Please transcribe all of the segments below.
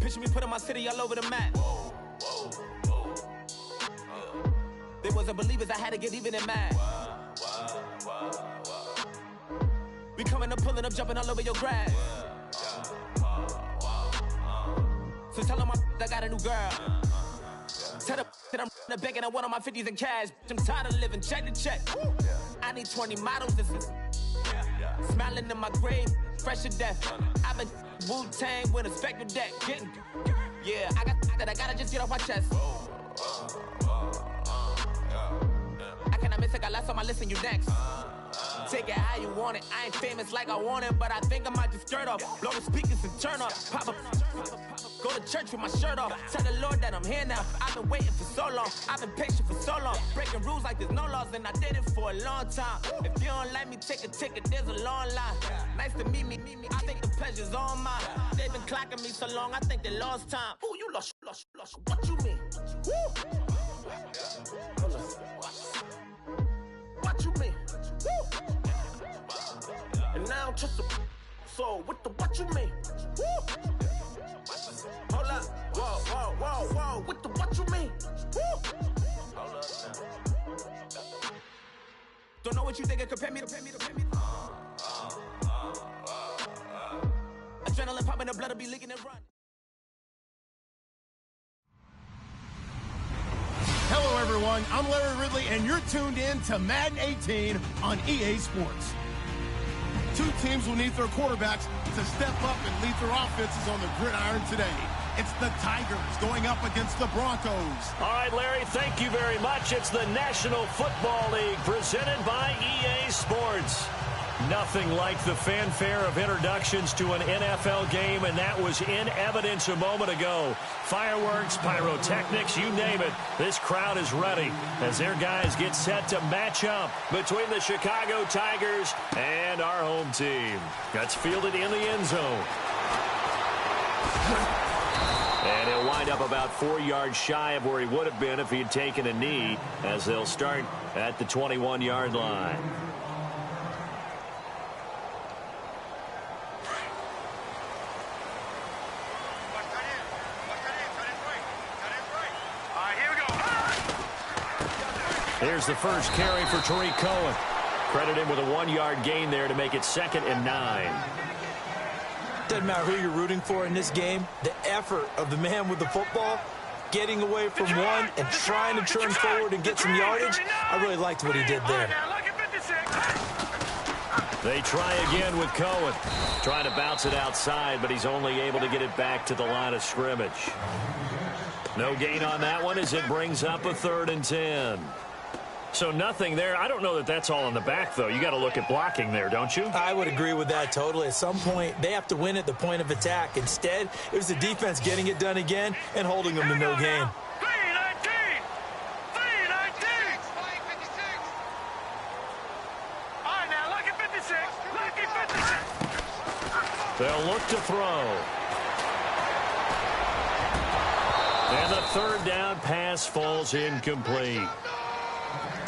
Picture me putting my city all over the map. They wasn't believers, I had to get even and mad. We coming up, pulling up, jumping all over your grass. So tell them I got a new girl. Tell them that I'm in the bank and I want on my 50s in cash. I'm tired of living check to check. I need 20 models. This is smiling in my grave, fresh to death. I've been Wu-Tang with a spectral deck. Getting, yeah, I gotta just get off my chest. I cannot miss it, got last on my list and you next. Take it how you want it. I ain't famous like I want it, but I think I might just skirt off. Blow the speakers and turn up. Pop up. Go to church with my shirt off. Tell the Lord that I'm here now. I've been waiting for so long. I've been patient for so long. Breaking rules like there's no laws, and I did it for a long time. If you don't like me, take a ticket. There's a long line. Nice to meet me. I think the pleasure's all mine. They've been clocking me so long, I think they lost time. Ooh, you lost. What you mean? Woo! What you mean? Woo! And now I'm just a so what you mean? Woo! Hold up, whoa, what you mean? Woo! Hold up now. Don't know what you think it compare me to. Adrenaline popping, the blood will be leaking and run. Hello, everyone. I'm Larry Ridley, and you're tuned in to Madden 18 on EA Sports. Two teams will need their quarterbacks to step up and lead their offenses on the gridiron today. It's the Tigers going up against the Broncos. All right, Larry, thank you very much. It's the National Football League presented by EA Sports. Nothing like the fanfare of introductions to an NFL game, and that was in evidence a moment ago. Fireworks, pyrotechnics, you name it. This crowd is ready as their guys get set to match up between the Chicago Tigers and our home team. That's fielded in the end zone. And he'll wind up about 4 yards shy of where he would have been if he had taken a knee, as they'll start at the 21-yard line. Here's the first carry for Tariq Cohen. Credit him with a 1-yard gain there to make it 2nd and 9. Doesn't matter who you're rooting for in this game. The effort of the man with the football, getting away from one and trying to turn forward and get some yardage. I really liked what he did there. They try again with Cohen. Trying to bounce it outside, but he's only able to get it back to the line of scrimmage. No gain on that one as it brings up a 3rd and 10. So nothing there. I don't know that that's all in the back, though. You got to look at blocking there, don't you? I would agree with that totally. At some point, they have to win at the point of attack. Instead, it was the defense getting it done again and holding them to no gain. They'll look to throw. And the 3rd down pass falls incomplete.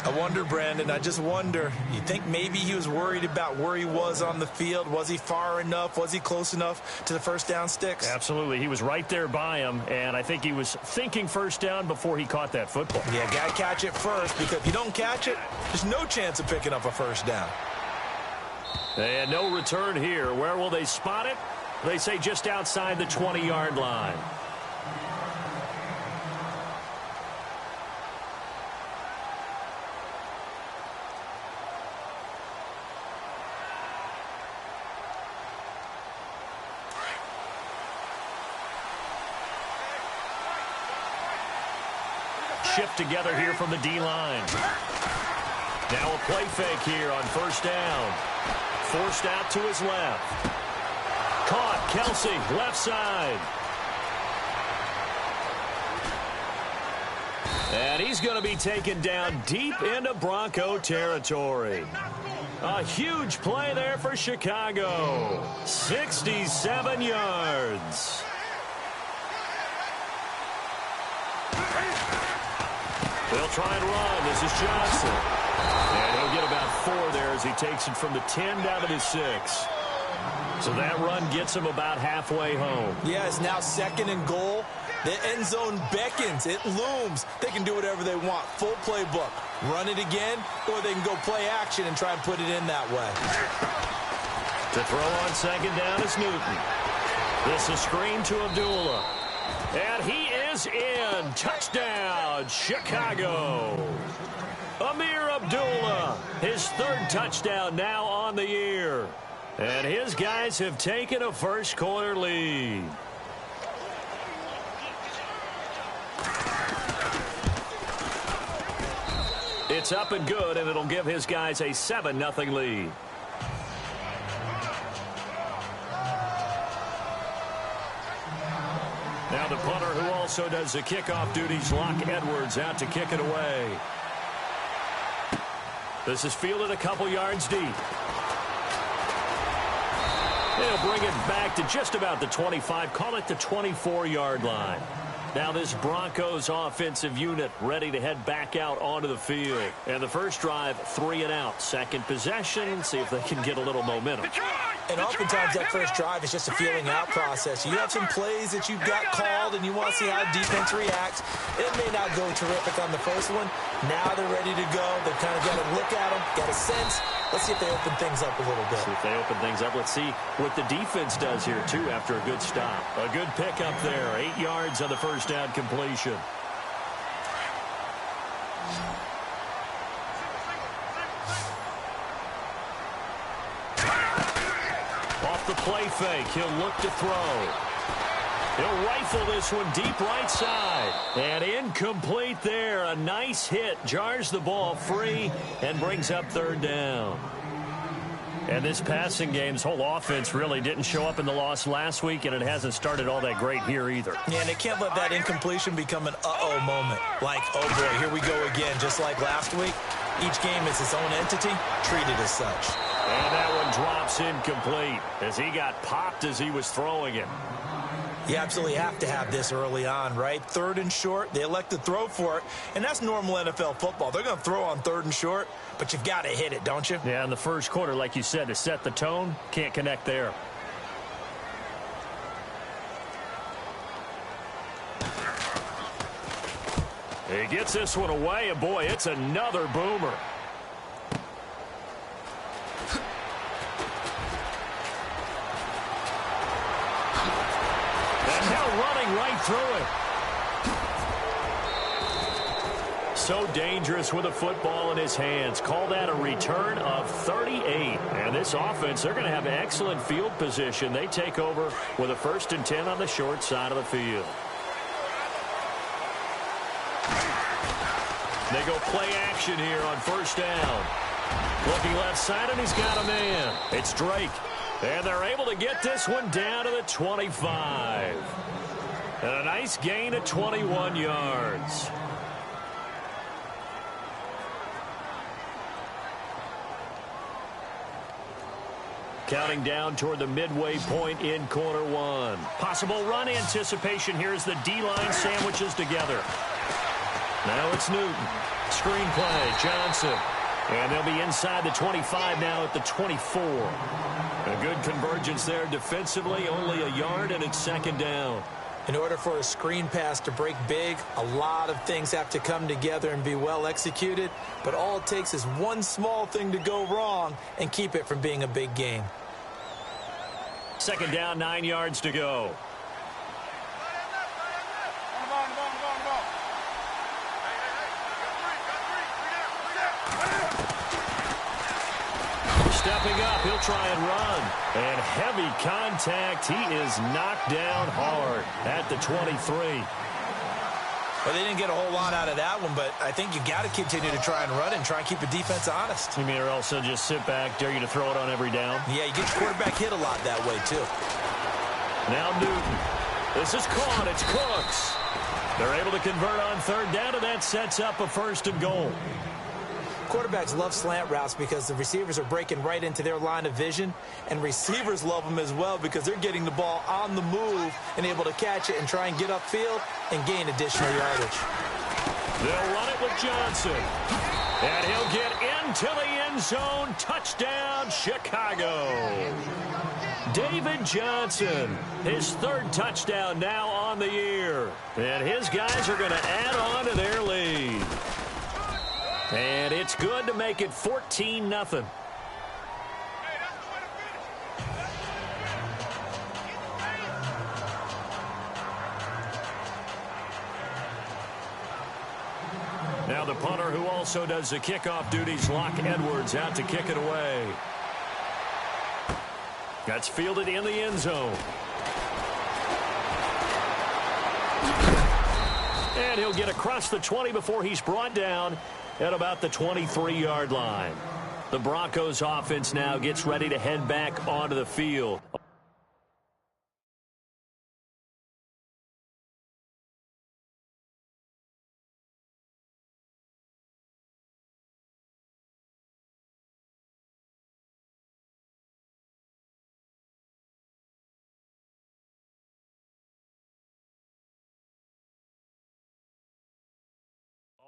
I wonder, Brandon, I just wonder, you think maybe he was worried about where he was on the field? Was he far enough? Was he close enough to the first down sticks? Absolutely. He was right there by him, and I think he was thinking first down before he caught that football. Yeah, got to catch it first, because if you don't catch it, there's no chance of picking up a first down. And no return here. Where will they spot it? They say just outside the 20-yard line. Shift together here from the D-line. Now a play fake here on first down. Forced out to his left. Caught, Kelsey, left side. And he's going to be taken down deep into Bronco territory. A huge play there for Chicago. 67 yards. They'll try and run. This is Johnson. And he'll get about 4 there as he takes it from the 10 down to the 6. So that run gets him about halfway home. Yeah, it's now 2nd and goal. The end zone beckons. It looms. They can do whatever they want. Full playbook. Run it again, or they can go play action and try and put it in that way. To throw on 2nd down is Newton. This is screen to Abdullah. And he is in. Touchdown, Chicago. Amir Abdullah, his 3rd touchdown now on the year. And his guys have taken a first-quarter lead. It's up and good, and it'll give his guys a 7-0 lead. Now the punter, who also does the kickoff duties, Locke Edwards, out to kick it away. This is fielded a couple yards deep. They'll bring it back to just about the 25, call it the 24-yard line. Now this Broncos offensive unit ready to head back out onto the field. And the first drive, 3 and out. Second possession, see if they can get a little momentum. And oftentimes that first drive is just a feeling out process. You have some plays that you've got called and you want to see how defense reacts. It may not go terrific on the first one. Now they're ready to go. They've kind of got to look at them, got a sense. Let's see if they open things up a little bit. See if they open things up. Let's see what the defense does here, too, after a good stop. A good pickup there. 8 yards on the first down completion. Off the play fake, he'll look to throw. He'll rifle this one deep right side. And incomplete there. A nice hit. Jars the ball free and brings up 3rd down. And this passing game's whole offense really didn't show up in the loss last week, and it hasn't started all that great here either. Yeah, and they can't let that incompletion become an uh-oh moment. Like, oh boy, here we go again, just like last week. Each game is its own entity, treated as such. And that one drops incomplete as he got popped as he was throwing it. You absolutely have to have this early on, right? 3rd and short, they elect to throw for it, and that's normal NFL football. They're going to throw on 3rd and short, but you've got to hit it, don't you? Yeah, in the first quarter, like you said, to set the tone, can't connect there. He gets this one away, and boy, it's another boomer. Running right through it. So dangerous with a football in his hands. Call that a return of 38. And this offense, they're going to have excellent field position. They take over with a 1st and 10 on the short side of the field. They go play action here on 1st down. Looking left side, and he's got a man. It's Drake. And they're able to get this one down to the 25. And a nice gain of 21 yards. Counting down toward the midway point in quarter 1. Possible run anticipation here as the D-line sandwiches together. Now it's Newton. Screen play, Johnson. And they'll be inside the 25 now at the 24. A good convergence there defensively, only a yard, and it's 2nd down. In order for a screen pass to break big, a lot of things have to come together and be well executed, but all it takes is one small thing to go wrong and keep it from being a big game. 2nd down, 9 yards to go. Stepping up, he'll try and run. And heavy contact. He is knocked down hard at the 23. Well, they didn't get a whole lot out of that one, but I think you got to continue to try and run and try and keep the defense honest. You mean or also just sit back, dare you to throw it on every down? Yeah, you get your quarterback hit a lot that way, too. Now Newton. This is caught. It's Cooks. They're able to convert on 3rd down, and that sets up a 1st and goal. Quarterbacks love slant routes because the receivers are breaking right into their line of vision, and receivers love them as well because they're getting the ball on the move and able to catch it and try and get upfield and gain additional yardage. They'll run it with Johnson, and he'll get into the end zone. Touchdown, Chicago. David Johnson, his third touchdown now on the year. And his guys are going to add on to their lead. And it's good to make it 14-0. Now the punter who also does the kickoff duties, Locke Edwards, out to kick it away. That's fielded in the end zone. And he'll get across the 20 before he's brought down at about the 23-yard line. The Broncos offense now gets ready to head back onto the field.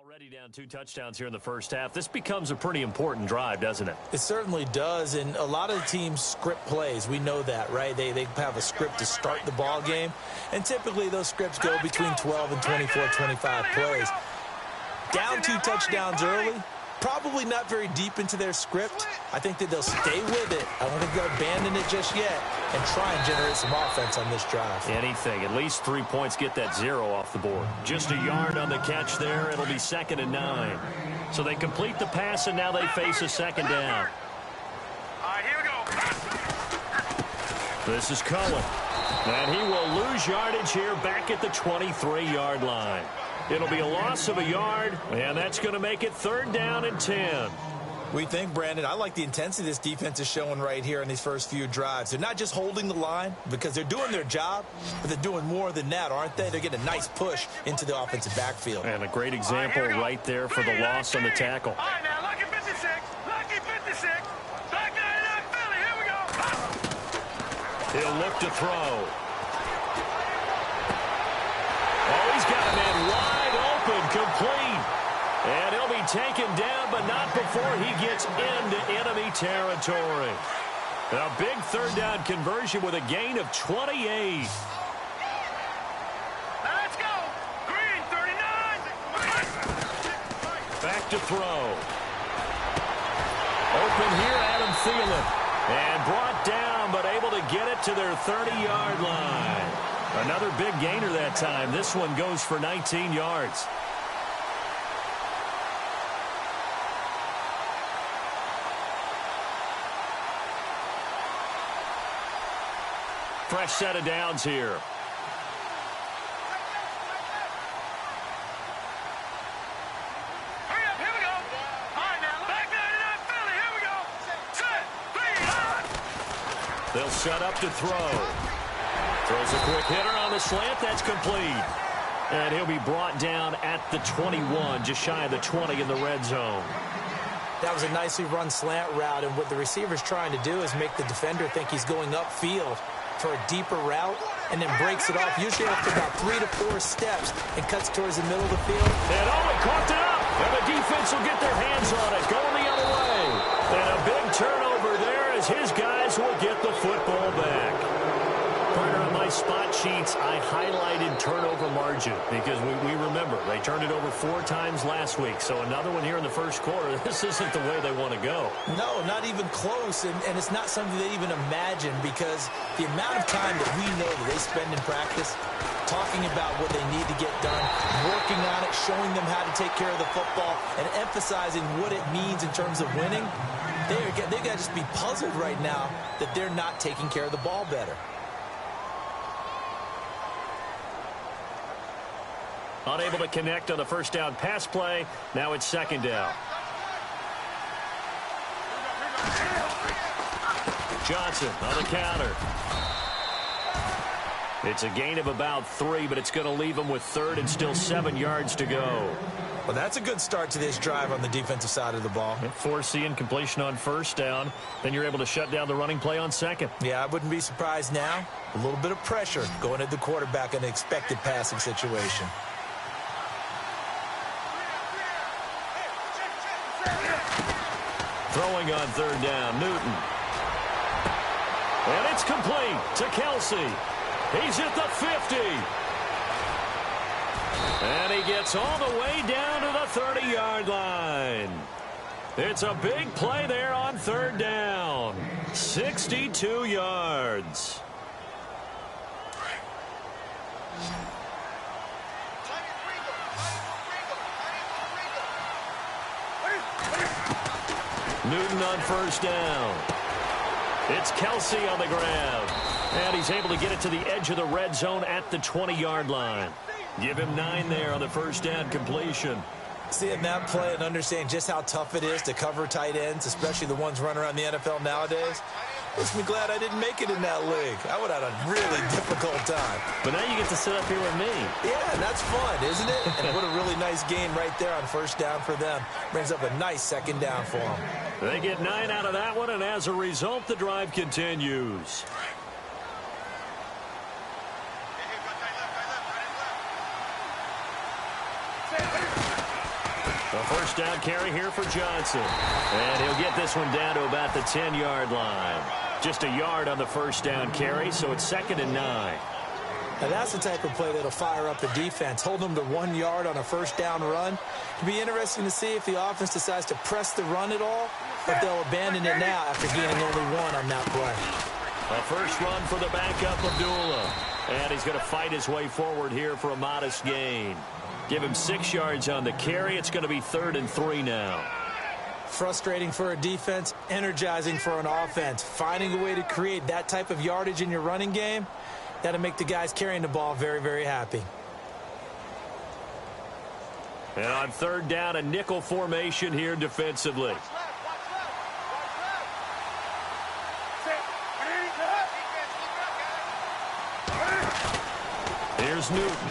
Already down 2 touchdowns here in the first half. This becomes a pretty important drive, doesn't it? It certainly does, and a lot of teams script plays. We know that, right? They have a script to start the ball game, and typically those scripts go between 12 and 24, 25 plays. Down 2 touchdowns early, probably not very deep into their script. I think that they'll stay with it. I don't think they'll abandon it just yet and try and generate some offense on this drive. Anything. At least 3 points, get that 0 off the board. Just a yard on the catch there. It'll be 2nd and 9. So they complete the pass, and now they face a 2nd down. All right, here we go. This is Cullen. And he will lose yardage here back at the 23-yard line. It'll be a loss of a yard, and that's going to make it 3rd down and 10. We think, Brandon, I like the intensity this defense is showing right here in these first few drives. They're not just holding the line because they're doing their job, but they're doing more than that, aren't they? They're getting a nice push into the offensive backfield. And a great example right there for the loss on the tackle. All right, now, lucky 56. Lucky 56. Back 99 Philly. Here we go. He'll look to throw. Oh, he's got a man wide open, complete. And he'll be taken down, but not before he gets into enemy territory. A big 3rd down conversion with a gain of 28. Let's go. Green, 39. Back to throw. Open here, Adam Thielen. And brought down, but able to get it to their 30-yard line. Another big gainer that time. This one goes for 19 yards. Fresh set of downs here. Hurry up, here we go. All right, now, back 99 Philly. Here we go. Set, 3, They'll set up to throw. Throws a quick hitter on the slant. That's complete. And he'll be brought down at the 21, just shy of the 20 in the red zone. That was a nicely run slant route, and what the receiver's trying to do is make the defender think he's going upfield for a deeper route, and then breaks it off, usually after about 3 to 4 steps, and cuts towards the middle of the field. And he caught it up, and the defense will get their hands on it, going the other way. And a big turnover there as his guys will get the football back. Partner, on my spot sheets, I highlighted turnover margin because we remember they turned it over 4 times last week. So another one here in the first quarter. This isn't the way they want to go. No, not even close, and it's not something they even imagine because the amount of time that we know that they spend in practice talking about what they need to get done, working on it, showing them how to take care of the football, and emphasizing what it means in terms of winning, they've got to just be puzzled right now that they're not taking care of the ball better. Unable to connect on the first down pass play. Now it's 2nd down. Johnson on the counter. It's a gain of about 3, but it's going to leave him with 3rd and still 7 yards to go. Well, that's a good start to this drive on the defensive side of the ball. Forcing completion on first down. Then you're able to shut down the running play on 2nd. Yeah, I wouldn't be surprised now. A little bit of pressure going at the quarterback in an expected passing situation. Throwing on 3rd down, Newton. And it's complete to Kelsey. He's at the 50. And he gets all the way down to the 30-yard line. It's a big play there on third down. 62 yards. Newton on first down. It's Kelsey on the grab. And he's able to get it to the edge of the red zone at the 20-yard line. Give him 9 there on the first down completion. Seeing that play and understanding just how tough it is to cover tight ends, especially the ones running around the NFL nowadays, makes me glad I didn't make it in that league. I would have had a really difficult time. But now you get to sit up here with me. Yeah, that's fun, isn't it? And what a really nice game right there on first down for them. Brings up a nice second down for them. They get 9 out of that one, and as a result, the drive continues. A first down carry here for Johnson. And he'll get this one down to about the 10-yard line. Just a yard on the first down carry, so it's 2nd and 9. Now that's the type of play that'll fire up the defense. Hold them to 1 yard on a first down run. It'll be interesting to see if the offense decides to press the run at all, or if they'll abandon it now after gaining only 1 on that play. A first run for the backup, Abdullah. And he's going to fight his way forward here for a modest gain. Give him 6 yards on the carry. It's going to be 3rd and 3 now. Frustrating for a defense, energizing for an offense. Finding a way to create that type of yardage in your running game, that'll make the guys carrying the ball very, very happy. And on 3rd down, a nickel formation here defensively. Here's Newton.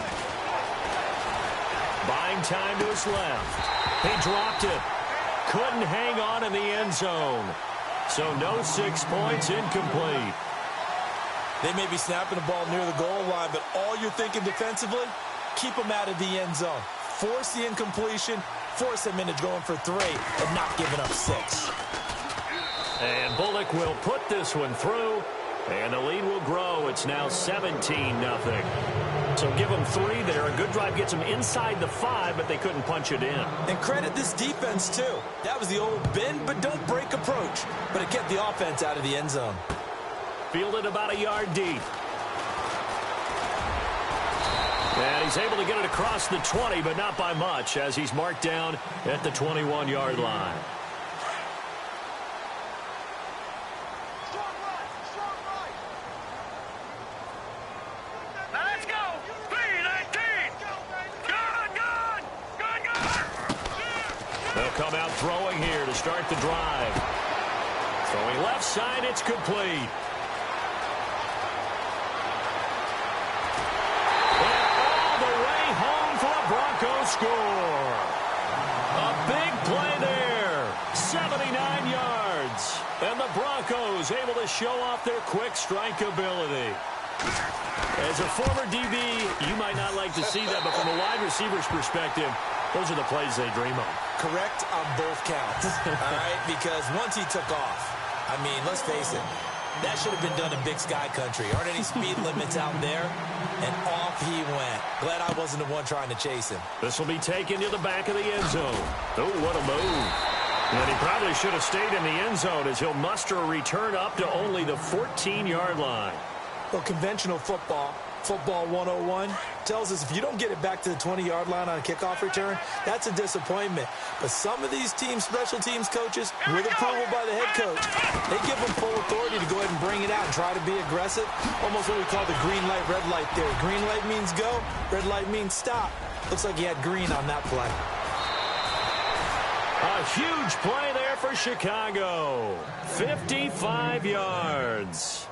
Buying time to his left. He dropped it. Couldn't hang on in the end zone. So no 6 points, incomplete. They may be snapping the ball near the goal line, but all you're thinking defensively, keep them out of the end zone. Force the incompletion, force them into going for 3, and not giving up 6. And Bullock will put this one through, and the lead will grow. It's now 17-0. So give them 3 there. A good drive gets them inside the 5, but they couldn't punch it in. And credit this defense, too. That was the old bend but don't break approach, but it kept the offense out of the end zone. Fielded about a yard deep. And he's able to get it across the 20, but not by much, as he's marked down at the 21-yard line. Let's go! 3-19! Gun! They'll come out throwing here to start the drive. Throwing left side, it's complete. Broncos score. A big play there. 79 yards. And the Broncos able to show off their quick strike ability. As a former DB, you might not like to see that, but from a wide receiver's perspective, those are the plays they dream of. Correct on both counts. All right, because once he took off, I mean, let's face it, that should have been done in Big Sky Country. Aren't any speed limits out there? And off he went. Glad I wasn't the one trying to chase him. This will be taken to the back of the end zone. Oh, what a move. And he probably should have stayed in the end zone as he'll muster a return up to only the 14-yard line. Well, conventional football 101, tells us if you don't get it back to the 20-yard line on a kickoff return, that's a disappointment. But some of these team special teams coaches, with approval by the head coach, they give them full authority to go ahead and bring it out and try to be aggressive. Almost what we call the green light, red light theory. Green light means go, red light means stop. Looks like he had green on that play. A huge play there for Chicago. 55 yards.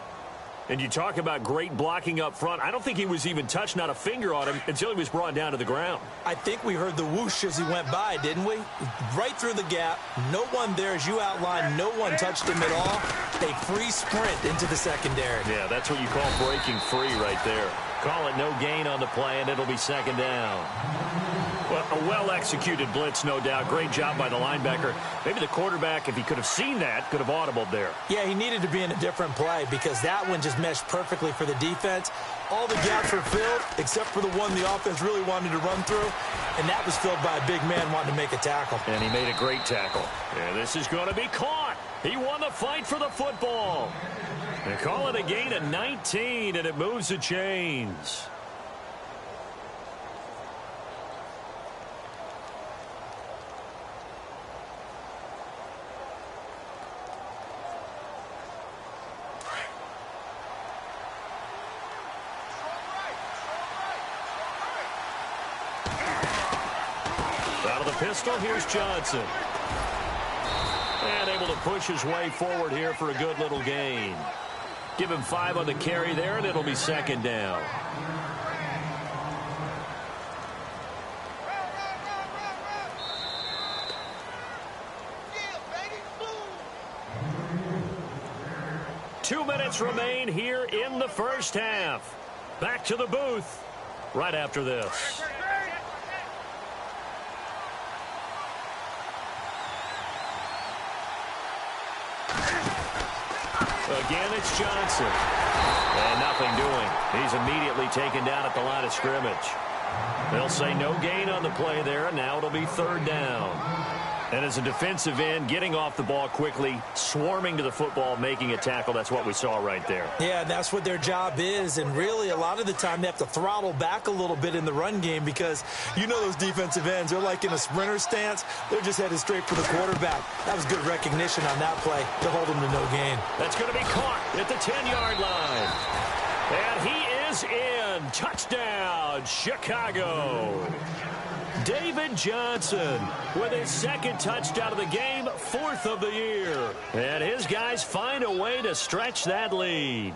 And you talk about great blocking up front. I don't think he was even touched, not a finger on him, until he was brought down to the ground. I think we heard the whoosh as he went by, didn't we? Right through the gap. No one there, as you outlined. No one touched him at all. A free sprint into the secondary. Yeah, that's what you call breaking free right there. Call it no gain on the play, and it'll be second down. A well-executed blitz, no doubt. Great job by the linebacker. Maybe the quarterback, if he could have seen that, could have audibled there. Yeah, he needed to be in a different play because that one just meshed perfectly for the defense. All the gaps were filled except for the one the offense really wanted to run through, and that was filled by a big man wanting to make a tackle. And he made a great tackle. And this is going to be caught. He won the fight for the football. They call it a gain of 19, and it moves the chains. Out of the pistol, here's Johnson. And able to push his way forward here for a good little gain. Give him 5 on the carry there, and it'll be second down. Two minutes remain here in the first half. Back to the booth right after this. Again, it's Johnson. And nothing doing. He's immediately taken down at the line of scrimmage. They'll say no gain on the play there, and now it'll be third down. And as a defensive end, getting off the ball quickly, swarming to the football, making a tackle, that's what we saw right there. Yeah, that's what their job is, and really a lot of the time they have to throttle back a little bit in the run game because you know those defensive ends, they're like in a sprinter stance. They're just headed straight for the quarterback. That was good recognition on that play to hold them to no gain. That's going to be caught at the 10-yard line. And he is in. Touchdown, Chicago. David Johnson with his second touchdown of the game, 4th of the year. And his guys find a way to stretch that lead.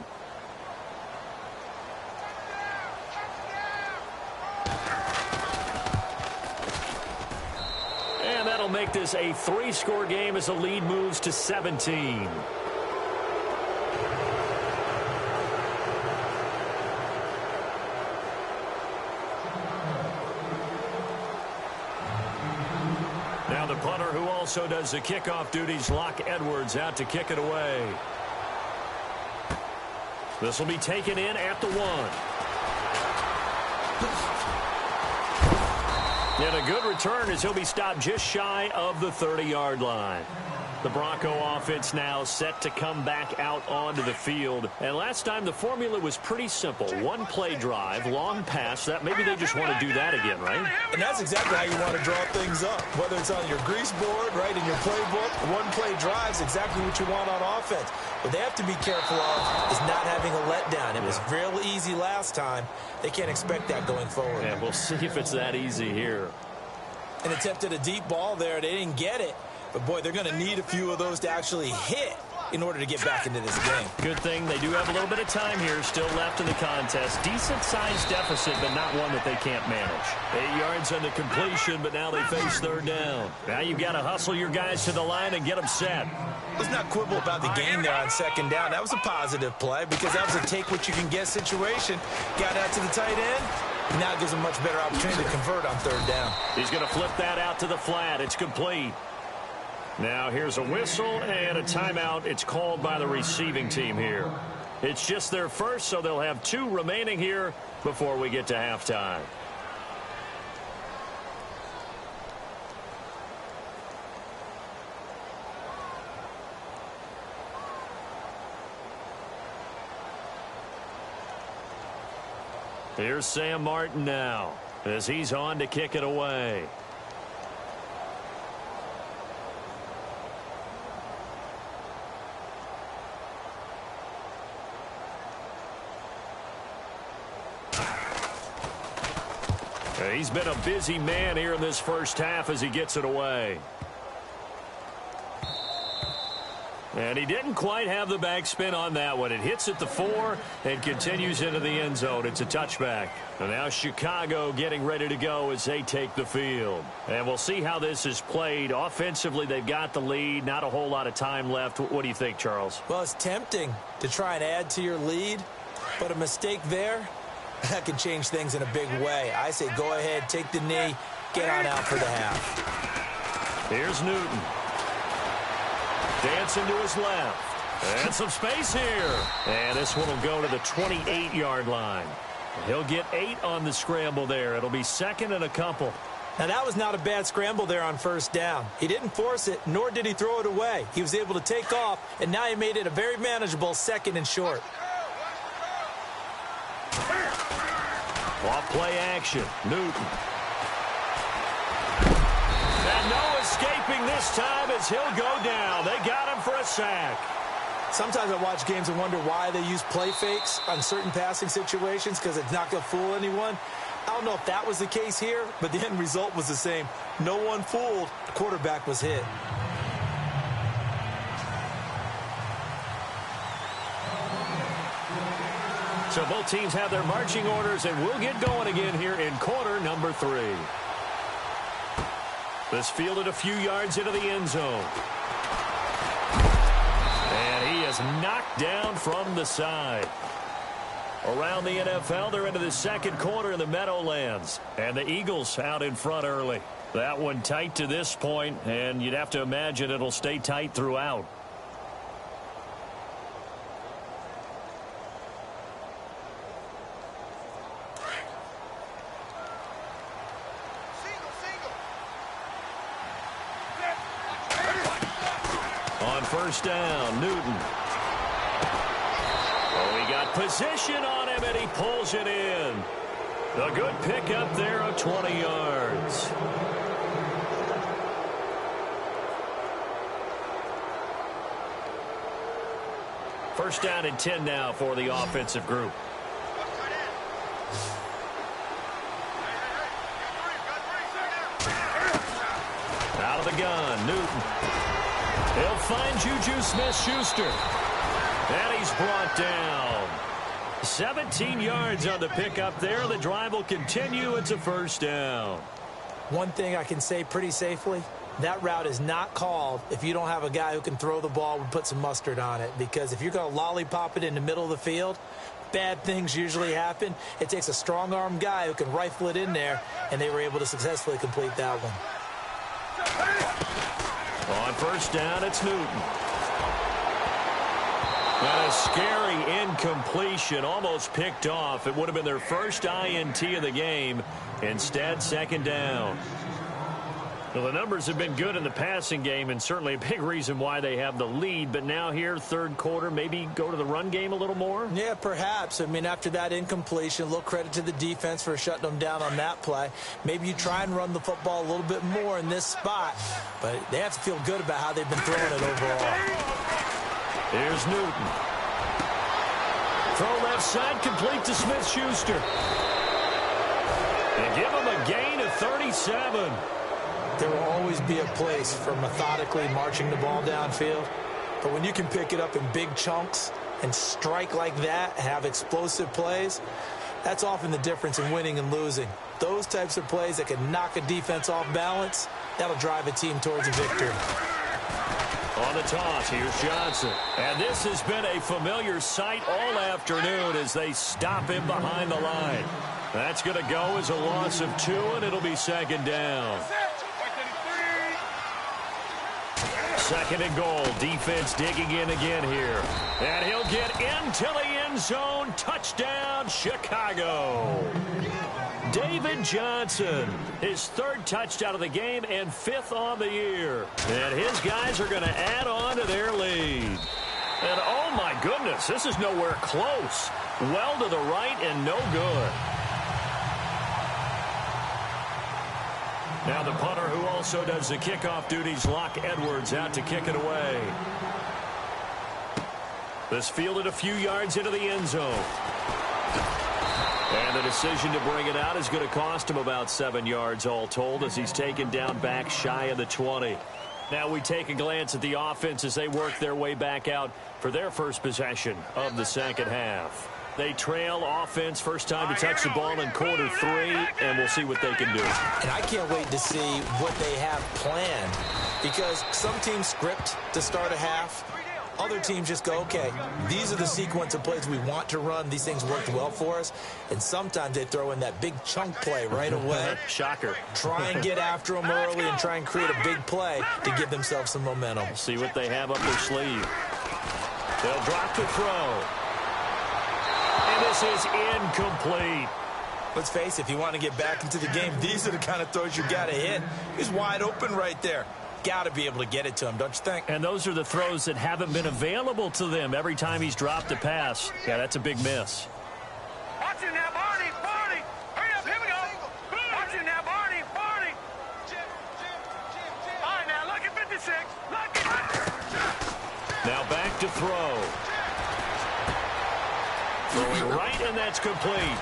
And that'll make this a 3-score game as the lead moves to 17. Now the punter, who also does the kickoff duties, Locke Edwards, out to kick it away. This will be taken in at the 1. And a good return as he'll be stopped just shy of the 30-yard line. The Bronco offense now set to come back out onto the field. And last time the formula was pretty simple. One-play drive, long pass. That maybe they just want to do that again, right? And that's exactly how you want to draw things up. Whether it's on your grease board, right, in your playbook, one-play drive is exactly what you want on offense. What they have to be careful of is not having a letdown. It was real easy last time. They can't expect that going forward. Yeah, we'll see if it's that easy here. And attempted a deep ball there. They didn't get it. But, boy, they're going to need a few of those to actually hit in order to get back into this game. Good thing they do have a little bit of time here still left in the contest. Decent-sized deficit, but not one that they can't manage. 8 yards on the completion, but now they face third down. Now you've got to hustle your guys to the line and get them set. Let's not quibble about the game there on second down. That was a positive play because that was a take-what-you-can-get situation. Got out to the tight end. Now it gives them much better opportunity to convert on third down. He's going to flip that out to the flat. It's complete. Now here's a whistle and a timeout. It's called by the receiving team here. It's just their first, so they'll have 2 remaining here before we get to halftime. Here's Sam Martin now as he's on to kick it away. He's been a busy man here in this first half as he gets it away. And he didn't quite have the backspin on that one. It hits at the 4 and continues into the end zone. It's a touchback. And now Chicago getting ready to go as they take the field. And we'll see how this is played. Offensively, they've got the lead. Not a whole lot of time left. What do you think, Charles? Well, it's tempting to try and add to your lead, but a mistake there, that could change things in a big way. I say go ahead, take the knee, get on out for the half. Here's Newton. Dancing to his left. And some space here. And this one will go to the 28-yard line. He'll get 8 on the scramble there. It'll be second and a couple. Now, that was not a bad scramble there on first down. He didn't force it, nor did he throw it away. He was able to take off, and now he made it a very manageable second and short. Off play action. Newton. And no escaping this time as he'll go down. They got him for a sack. Sometimes I watch games and wonder why they use play fakes on certain passing situations because it's not going to fool anyone. I don't know if that was the case here, but the end result was the same. No one fooled. The quarterback was hit. So both teams have their marching orders, and we'll get going again here in quarter number 3. This fielded a few yards into the end zone. And he is knocked down from the side. Around the NFL, they're into the second quarter in the Meadowlands. And the Eagles out in front early. That one tight to this point, and you'd have to imagine it'll stay tight throughout. On first down, Newton. Oh, he got position on him, and he pulls it in. A good pickup there of 20 yards. First down and 10 now for the offensive group. Out of the gun, Newton. He'll find Juju Smith-Schuster. And he's brought down. 17 yards on the pickup there. The drive will continue. It's a first down. One thing I can say pretty safely, that route is not called if you don't have a guy who can throw the ball and put some mustard on it. Because if you're going to lollipop it in the middle of the field, bad things usually happen. It takes a strong-arm guy who can rifle it in there, and they were able to successfully complete that one. On first down, it's Newton. And a scary incompletion, almost picked off. It would have been their first INT of the game. Instead, second down. Well, the numbers have been good in the passing game, and certainly a big reason why they have the lead. But now here, third quarter, maybe go to the run game a little more? Yeah, perhaps. I mean, after that incompletion, a little credit to the defense for shutting them down on that play. Maybe you try and run the football a little bit more in this spot. But they have to feel good about how they've been throwing it overall. Here's Newton. Throw left side, complete to Smith-Schuster. And give him a gain of 37. There will always be a place for methodically marching the ball downfield. But when you can pick it up in big chunks and strike like that and have explosive plays, that's often the difference in winning and losing. Those types of plays that can knock a defense off balance, that'll drive a team towards a victory. On the toss, here's Johnson. And this has been a familiar sight all afternoon as they stop him behind the line. That's going to go as a loss of 2, and it'll be second down. Second and goal. Defense digging in again here. And he'll get into the end zone. Touchdown, Chicago. David Johnson, his 3rd touchdown of the game and 5th on the year. And his guys are going to add on to their lead. And oh my goodness, this is nowhere close. Well to the right and no good. Now the punter who also does the kickoff duties, Locke Edwards, out to kick it away. This fielded a few yards into the end zone. And the decision to bring it out is going to cost him about 7 yards all told as he's taken down back shy of the 20. Now we take a glance at the offense as they work their way back out for their first possession of the second half. They trail offense, first time to touch the ball in quarter 3, and we'll see what they can do. And I can't wait to see what they have planned, because some teams script to start a half, Other teams just go, okay, these are the sequence of plays we want to run. These things worked well for us. And sometimes they throw in that big chunk play right away. Shocker. Try and get after them early and try and create a big play to give themselves some momentum. See what they have up their sleeve. They'll drop to throw. And this is incomplete. Let's face it, if you want to get back into the game, these are the kind of throws you got to hit. He's wide open right there. Got to be able to get it to him, don't you think? And those are the throws that haven't been available to them every time he's dropped a pass. Yeah, that's a big miss. Watch it now, Barney. Barney. Hurry up. Here we go. Watch it now, Barney. Barney. All right, now, lucky 56. Lucky. Now back to throw. Throwing right, and that's complete.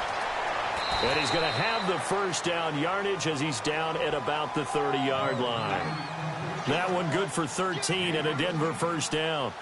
And he's going to have the first down yardage as he's down at about the 30-yard line. That one good for 13 and a Denver first down.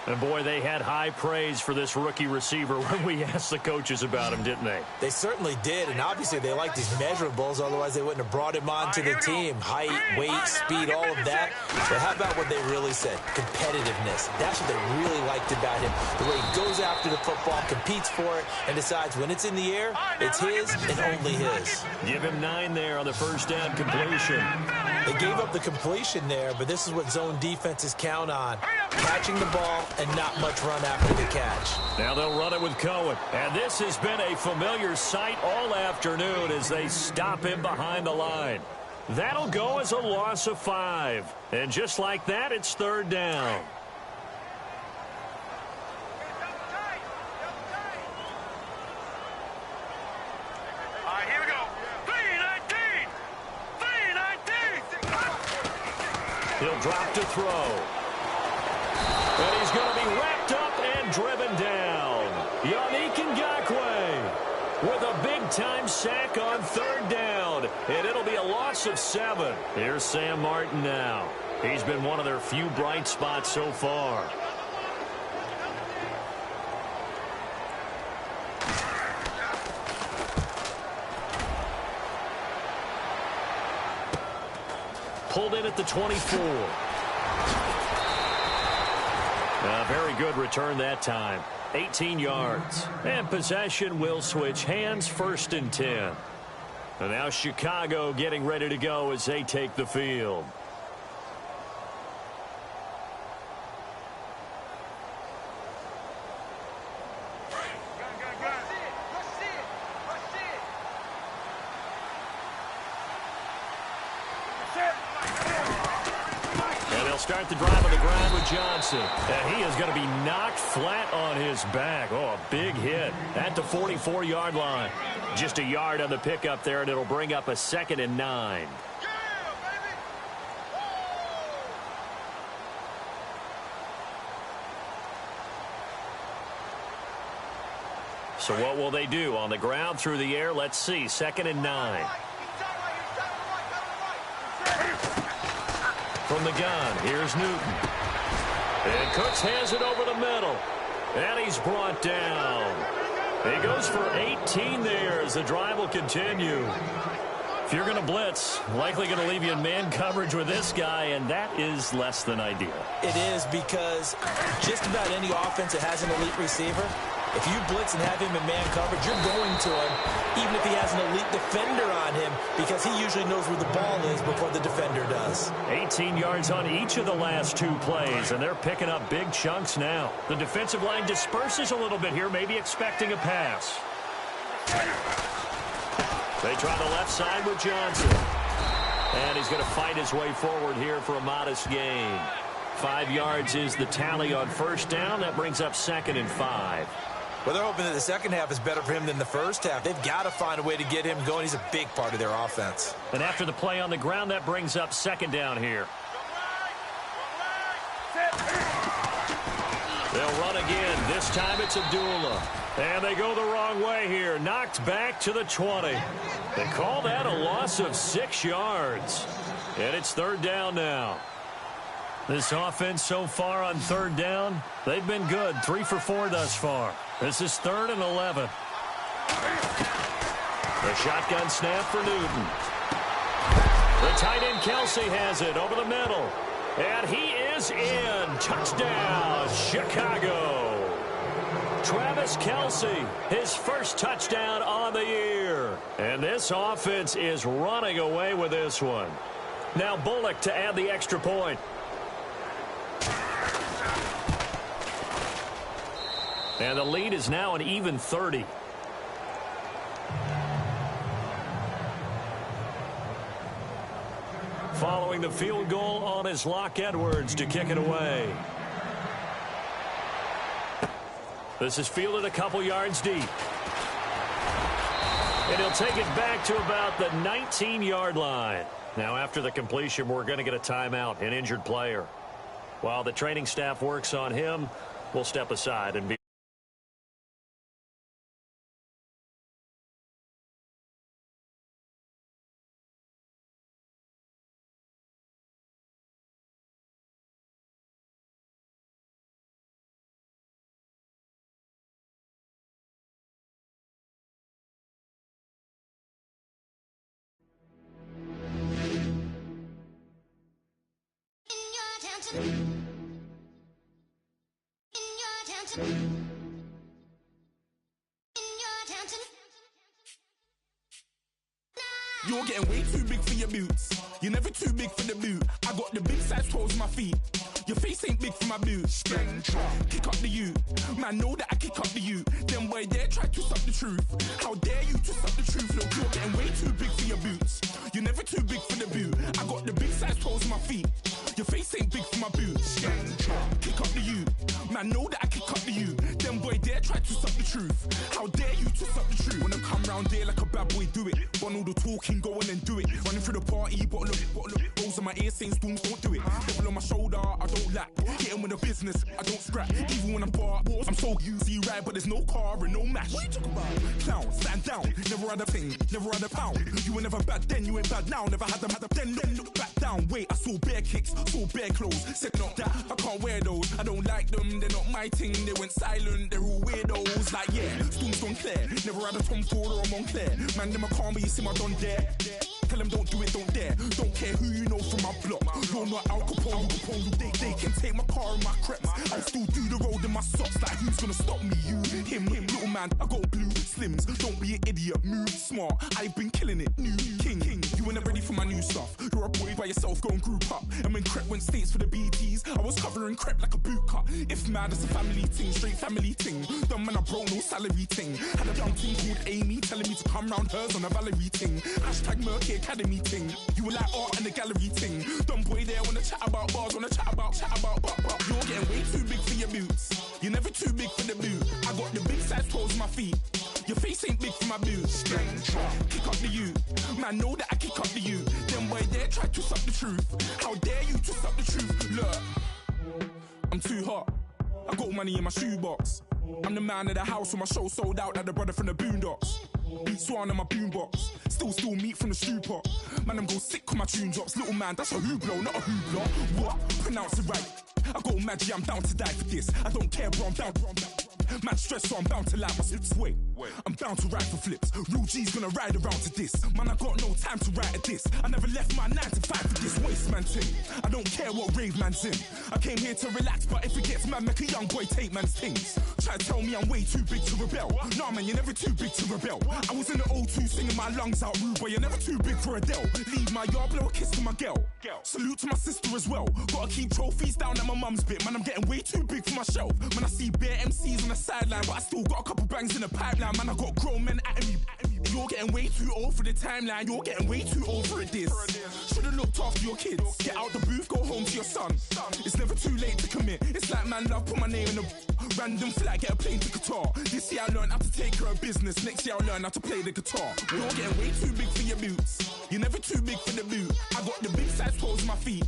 And, boy, they had high praise for this rookie receiver when we asked the coaches about him, didn't they? They certainly did, and obviously they like these measurables, otherwise they wouldn't have brought him onto the team. Height, weight, speed, all of that. But how about what they really said? Competitiveness. That's what they really liked about him. The way he goes after the football, competes for it, and decides when it's in the air, it's his and only his. Give him 9 there on the first down completion. They gave up the completion there, but this is what zone defenses count on. Catching the ball and not much run after the catch. Now they'll run it with Cohen. And this has been a familiar sight all afternoon as they stop him behind the line. That'll go as a loss of 5. And just like that, it's third down. All right, here we go. 3-19. 3-19. He'll drop to throw. And he's going to be wrapped up and driven down. Yannick Ngakoue with a big-time sack on third down. And it'll be a loss of 7. Here's Sam Martin now. He's been one of their few bright spots so far. Pulled in at the 24. A very good return that time. 18 yards. And possession will switch hands, 1st and 10. And now Chicago getting ready to go as they take the field. Start the drive on the ground with Johnson. And he is going to be knocked flat on his back. Oh, a big hit at the 44-yard line. Just a yard on the pickup there, and it'll bring up a 2nd and 9. So what will they do? On the ground, through the air, let's see. 2nd and 9. From the gun, here's Newton. And Cooks has it over the middle. And he's brought down. He goes for 18 there as the drive will continue. If you're going to blitz, likely going to leave you in man coverage with this guy, and that is less than ideal. It is, because just about any offense that has an elite receiver, if you blitz and have him in man coverage, you're going to him, even if he has an elite defender on him, because he usually knows where the ball is before the defender does. 18 yards on each of the last 2 plays, and they're picking up big chunks now. The defensive line disperses a little bit here, maybe expecting a pass. They try the left side with Johnson. And he's going to fight his way forward here for a modest gain. 5 yards is the tally on first down. That brings up 2nd and 5. Well, they're hoping that the second half is better for him than the first half. They've got to find a way to get him going. He's a big part of their offense. And after the play on the ground, that brings up 2nd down here. They'll run again. This time it's Abdullah. And they go the wrong way here. Knocked back to the 20. They call that a loss of 6 yards. And it's third down now. This offense so far on third down, they've been good. 3 for 4 thus far. This is 3rd and 11. The shotgun snap for Newton. The tight end Kelsey has it over the middle. And he is in. Touchdown, Chicago. Travis Kelce, his first touchdown on the year. And this offense is running away with this one. Now Bullock to add the extra point. And the lead is now an even 30. Following the field goal on his Locke Edwards to kick it away. This is fielded a couple yards deep. And he'll take it back to about the 19-yard line. Now after the completion, we're going to get a timeout, an injured player. While the training staff works on him, we'll step aside and be You're getting way too big for your boots. You're never too big for the boot. I got the big size toes on my feet. Your face ain't big for my boots. Kick up the you. Man, know that I kick up the you. Them boy there try to suck the truth. How dare you to suck the truth? Look, you're getting way too big for your boots. You're never too big for the boot. I got the big size toes on my feet. Your face ain't big for my boots. Kick up the you. Man, know that I kick up the you. Them boy there try to suck the truth. How dare you to suck the truth? Wanna come round there like a bad boy, do it. Want all the talking, go on and do it. Running through the party, bottle up. Rolls on my ear saying storms, don't do it. Devil on my shoulder, I don't lack. Getting with the business, I don't scrap. Even when I'm bar, I'm so easy right, but there's no car and no match. What you talking about? Clown, stand down. Never had a thing, never had a pound. You were never bad then, you ain't bad now. Never had them, then look back down. Wait, I saw bare kicks, saw bare clothes. Said not that, I can't wear those. I don't like them, they're not my thing. They went silent, they're all weirdos. Like yeah, storms don't clear. Never had a Tom Ford or a Montclair. Man, them I can't, but you see my don there. Tell them don't do it, don't dare. Don't care who you know from my block. You're not Al Capone, they can take my car and my creps. I still do the road in my socks. Like who's gonna stop me? You, him, little man. I got blue slims. Don't be an idiot, move smart. I've been killing it, new king. You ain't ready for my new stuff. You're a boy by yourself, go and group up. And when Crep went states for the BTs, I was covering Crep like a boot cut. If mad, it's a family thing, straight family thing. Dumb man, I broke no salary thing. Had a young thing called Amy telling me to come round hers on a Valerie thing. Hashtag Murky Academy thing. You were like art and the gallery thing. Dumb boy there wanna chat about bars, wanna chat about. You're getting way too big for your boots. You're never too big for the boot. I got the big size toes on my feet. Your face ain't big for my boots. Kick up the you. Man, know that I kick up the you. Them boy there try to suck the truth. How dare you to suck the truth? Look, I'm too hot. I got money in my shoebox. I'm the man of the house when my show sold out like the brother from the Boondocks. Beat Swan in my boombox. Still meat from the stew pot. Man, I'm go sick when my tune drops. Little man, that's a hooplo, not a hoopla. What? Pronounce it right. I go Maggie, I'm down to die for this. I don't care, bro, I'm down. Man stress, so I'm bound to lie my slips. Wait, I'm bound to ride for flips. Real G's gonna ride around to this. Man, I got no time to write at this. I never left my 9 to 5 for this waste man thing. I don't care what rave man's in. I came here to relax, but if it gets mad, make a young boy take man's things. Try to tell me I'm way too big to rebel. Nah, man, you're never too big to rebel. I was in the O2 singing my lungs out rude, but you're never too big for Adele. Leave my yard, blow a kiss to my girl. Salute to my sister as well. Gotta keep trophies down at my mum's bit. Man, I'm getting way too big for my shelf. Man, I see bare MCs on the sideline, but I still got a couple bangs in the pipeline. Man, I got grown men at me. You're getting way too old for the timeline. You're getting way too old for a diss. Should've looked after your kids. Get out the booth, go home to your son. It's never too late to commit. It's like man love, put my name in a random flag, get a plane to Qatar. This year I learned how to take care of business. Next year I'll learn how to play the guitar. You're getting way too big for your boots. You're never too big for the boot. I got the big size toes on my feet.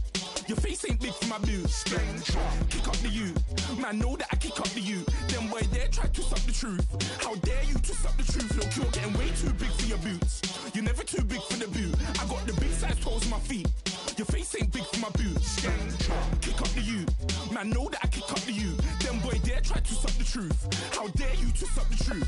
Your face ain't big for my boots. Kick up the you. Man, know that I kick up the you. Them boy there try to suck the truth. How dare you to suck the truth? Look, you're getting way too big for your boots. You're never too big for the boot. I got the big size toes on my feet. Your face ain't big for my boots. Kick up the you. Man, know that I kick up the you. Them boy there try to suck the truth. How dare you to suck the truth?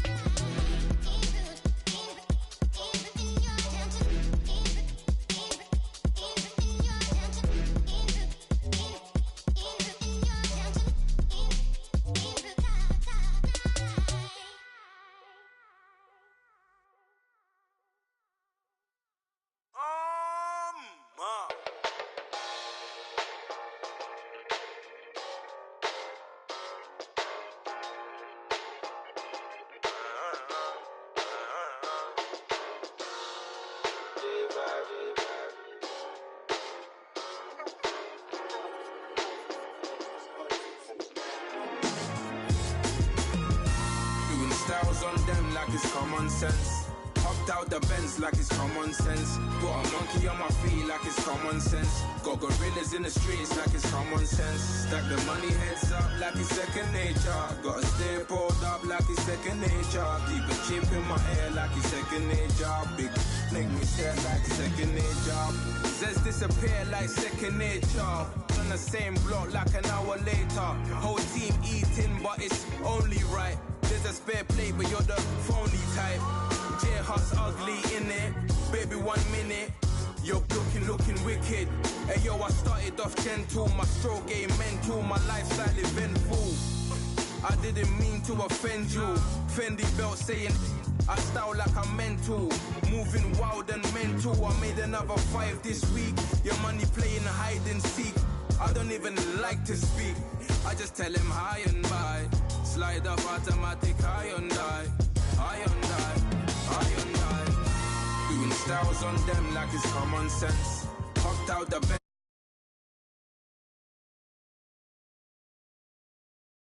them like it's common sense. Hopped out the Benz like it's common sense. Got a monkey on my feet like it's common sense. Got gorillas in the streets like it's common sense. Stack the money heads up like it's second nature. Gotta stay pulled up like it's second nature. Keep a chip in my ear like it's second nature. Big make me stare like second nature. Says disappear like second nature. On the same block like an hour later. Whole team eating but it's only right. There's a spare plate but you're the phony type. J-Hut's ugly in it, baby 1 minute. You're looking wicked. Hey yo, I started off gentle, my stroke game mental, my lifestyle eventful. I didn't mean to offend you. Fendi belt saying I style like I'm mental. Moving wild and mental. I made another 5 this week. Your money playing hide and seek. I don't even like to speak. I just tell him high and by. Slide up automatic high and die. High and die. Doing styles on them like it's common sense. Hopped out the bed.